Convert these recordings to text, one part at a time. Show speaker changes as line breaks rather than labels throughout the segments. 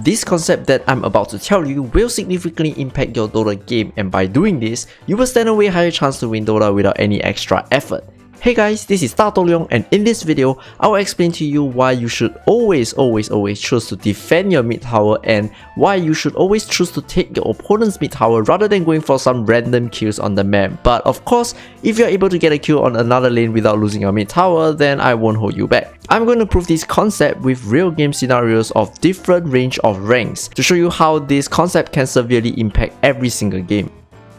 This concept that I'm about to tell you will significantly impact your Dota game, and by doing this, you will stand a way higher chance to win Dota without any extra effort. Hey guys, this is DATOHLEONG, and in this video, I will explain to you why you should always choose to defend your mid tower and why you should always choose to take your opponent's mid tower rather than going for some random kills on the map. But of course, if you're able to get a kill on another lane without losing your mid tower, then I won't hold you back. I'm going to prove this concept with real game scenarios of different range of ranks to show you how this concept can severely impact every single game.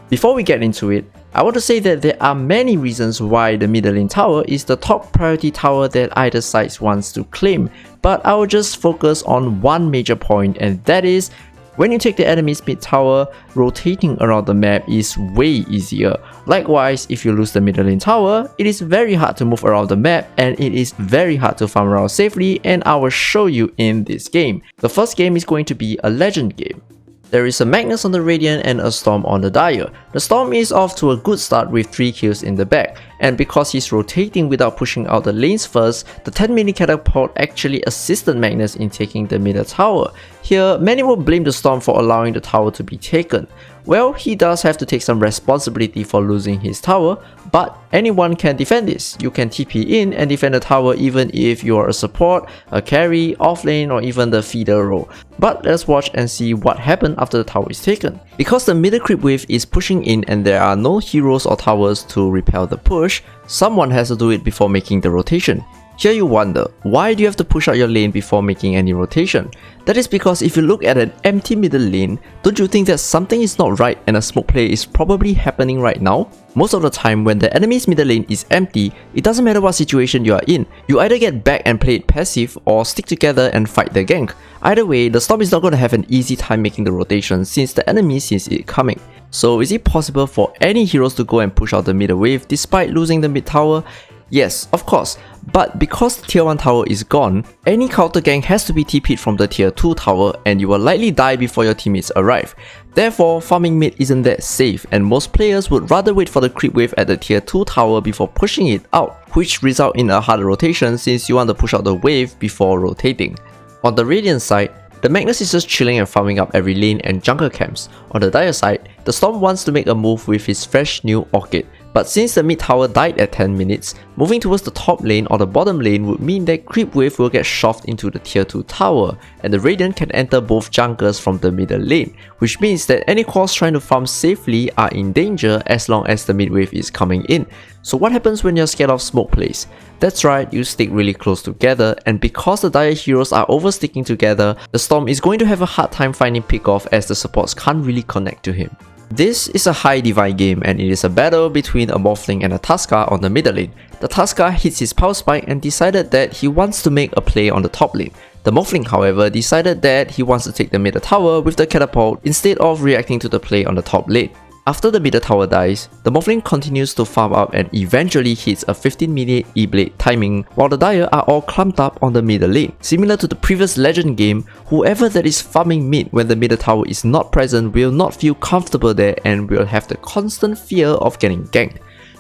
Before we get into it, I want to say that there are many reasons why the middle lane tower is the top priority tower that either side wants to claim, but I will just focus on one major point, and that is when you take the enemy's mid tower, rotating around the map is way easier. Likewise, if you lose the middle lane tower, it is very hard to move around the map and it is very hard to farm around safely, and I will show you in this game. The first game is going to be a legend game. There is a Magnus on the Radiant and a Storm on the Dire. The Storm is off to a good start with 3 kills in the bag, and because he's rotating without pushing out the lanes first, the 10-minute catapult actually assisted Magnus in taking the middle tower. Here, many will blame the Storm for allowing the tower to be taken. Well, he does have to take some responsibility for losing his tower, but anyone can defend this. You can TP in and defend the tower even if you are a support, a carry, offlane, or even the feeder role. But let's watch and see what happened after the tower is taken. Because the middle creep wave is pushing in and there are no heroes or towers to repel the push, someone has to do it before making the rotation. Here you wonder, why do you have to push out your lane before making any rotation? That is because if you look at an empty middle lane, don't you think that something is not right and a smoke play is probably happening right now? Most of the time when the enemy's middle lane is empty, it doesn't matter what situation you are in, you either get back and play it passive or stick together and fight the gank. Either way, the Storm is not going to have an easy time making the rotation since the enemy sees it coming. So is it possible for any heroes to go and push out the middle wave despite losing the mid tower? Yes, of course, but because the tier 1 tower is gone, any counter gank has to be TP'd from the tier 2 tower and you will likely die before your teammates arrive. Therefore, farming mid isn't that safe and most players would rather wait for the creep wave at the tier 2 tower before pushing it out, which result in a harder rotation since you want to push out the wave before rotating. On the Radiant side, the Magnus is just chilling and farming up every lane and jungle camps. On the Dire side, the Storm wants to make a move with his fresh new Orchid. But since the mid tower died at 10 minutes, moving towards the top lane or the bottom lane would mean that creep wave will get shoved into the tier 2 tower, and the Radiant can enter both junglers from the middle lane, which means that any cores trying to farm safely are in danger as long as the mid wave is coming in. So what happens when you're scared of smoke plays? That's right, you stick really close together, and because the Dire heroes are over sticking together, the Storm is going to have a hard time finding pickoff as the supports can't really connect to him. This is a high divide game and it is a battle between a Morphling and a Tuskar on the middle lane. The Tuskar hits his power spike and decided that he wants to make a play on the top lane. The Morphling, however, decided that he wants to take the middle tower with the catapult instead of reacting to the play on the top lane. After the middle tower dies, the Morphling continues to farm up and eventually hits a 15-minute E-Blade timing while the Dire are all clumped up on the middle lane. Similar to the previous legend game, whoever that is farming mid when the middle tower is not present will not feel comfortable there and will have the constant fear of getting ganked.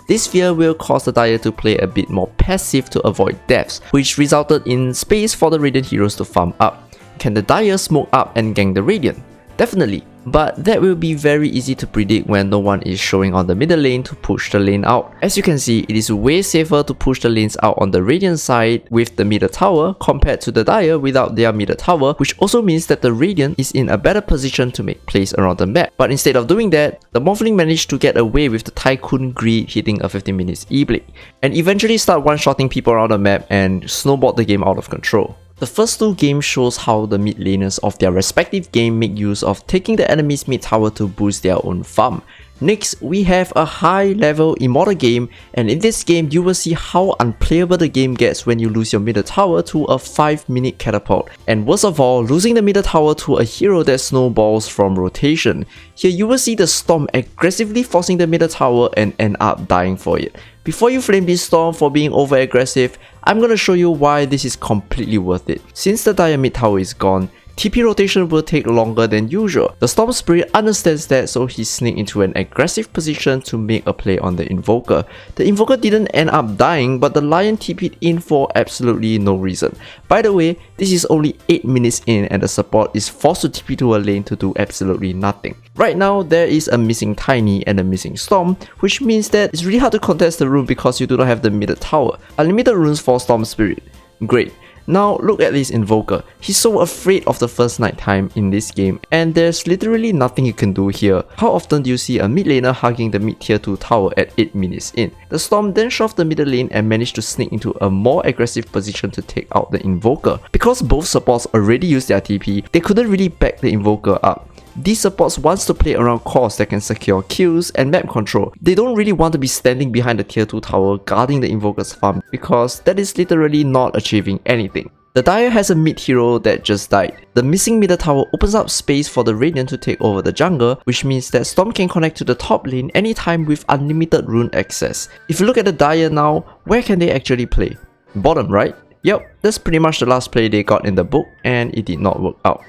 This fear will cause the Dire to play a bit more passive to avoid deaths, which resulted in space for the Radiant heroes to farm up. Can the Dire smoke up and gank the Radiant? Definitely, but that will be very easy to predict when no one is showing on the middle lane to push the lane out. As you can see, it is way safer to push the lanes out on the Radiant side with the middle tower compared to the Dire without their middle tower, which also means that the Radiant is in a better position to make plays around the map. But instead of doing that, the Morphling managed to get away with the Tycoon Greed hitting a 15 minutes E-Blade, and eventually start one-shotting people around the map and snowballed the game out of control. The first 2 games shows how the mid laners of their respective game make use of taking the enemy's mid tower to boost their own farm. Next, we have a high level Immortal game, and in this game you will see how unplayable the game gets when you lose your middle tower to a 5-minute catapult, and worst of all, losing the middle tower to a hero that snowballs from rotation. Here you will see the Storm aggressively forcing the middle tower and end up dying for it. Before you flame this Storm for being over aggressive, I'm gonna show you why this is completely worth it. Since the Dire mid tower is gone, TP rotation will take longer than usual. The Storm Spirit understands that, so he sneaked into an aggressive position to make a play on the Invoker. The Invoker didn't end up dying, but the Lion TP'd in for absolutely no reason. By the way, this is only 8 minutes in and the support is forced to TP to a lane to do absolutely nothing. Right now, there is a missing Tiny and a missing Storm, which means that it's really hard to contest the rune because you do not have the middle tower. Unlimited runes for Storm Spirit. Great. Now look at this Invoker. He's so afraid of the first nighttime in this game and there's literally nothing you can do here. How often do you see a mid laner hugging the mid tier 2 tower at 8 minutes in? The Storm then shoved the middle lane and managed to sneak into a more aggressive position to take out the Invoker. Because both supports already used their TP, they couldn't really back the Invoker up. These supports wants to play around cores that can secure kills and map control. They don't really want to be standing behind the tier 2 tower guarding the Invoker's farm because that is literally not achieving anything. The Dire has a mid hero that just died. The missing middle tower opens up space for the Radiant to take over the jungle, which means that Storm can connect to the top lane anytime with unlimited rune access. If you look at the Dire now, where can they actually play? Bottom, right? Yep, that's pretty much the last play they got in the book and it did not work out.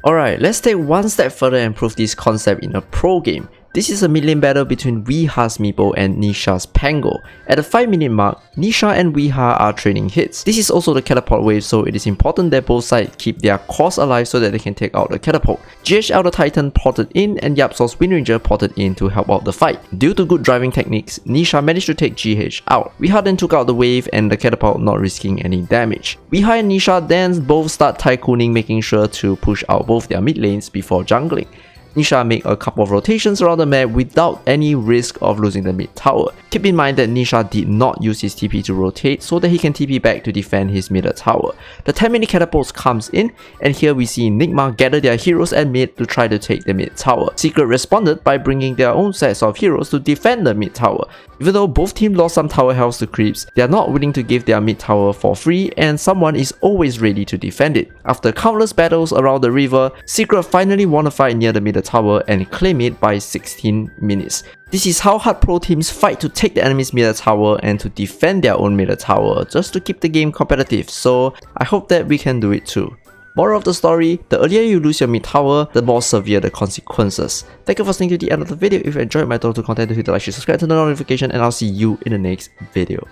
Alright, let's take one step further and prove this concept in a pro game. This is a mid lane battle between Weeha's Meepo and Nisha's Pango. At the 5-minute mark, Nisha and Weeha are trading hits. This is also the catapult wave, so it is important that both sides keep their cores alive so that they can take out the catapult. GH Elder Titan ported in and Yapso's Wind Ranger ported in to help out the fight. Due to good driving techniques, Nisha managed to take GH out. Weeha then took out the wave and the catapult, not risking any damage. Weeha and Nisha then both start tycooning, making sure to push out both their mid lanes before jungling. Nisha made a couple of rotations around the map without any risk of losing the mid tower. Keep in mind that Nisha did not use his TP to rotate so that he can TP back to defend his middle tower. The 10-minute catapults comes in and here we see Nigma gather their heroes at mid to try to take the mid tower. Secret responded by bringing their own sets of heroes to defend the mid tower. Even though both teams lost some tower health to creeps, they are not willing to give their mid tower for free and someone is always ready to defend it. After countless battles around the river, Secret finally won a fight near the middle tower and claim it by 16 minutes. This is how hard pro teams fight to take the enemy's middle tower and to defend their own middle tower just to keep the game competitive, so I hope that we can do it too. Moral of the story, the earlier you lose your mid tower, the more severe the consequences. Thank you for staying to the end of the video. If you enjoyed my Dota content, hit the like, share, subscribe, turn on notification, and I'll see you in the next video.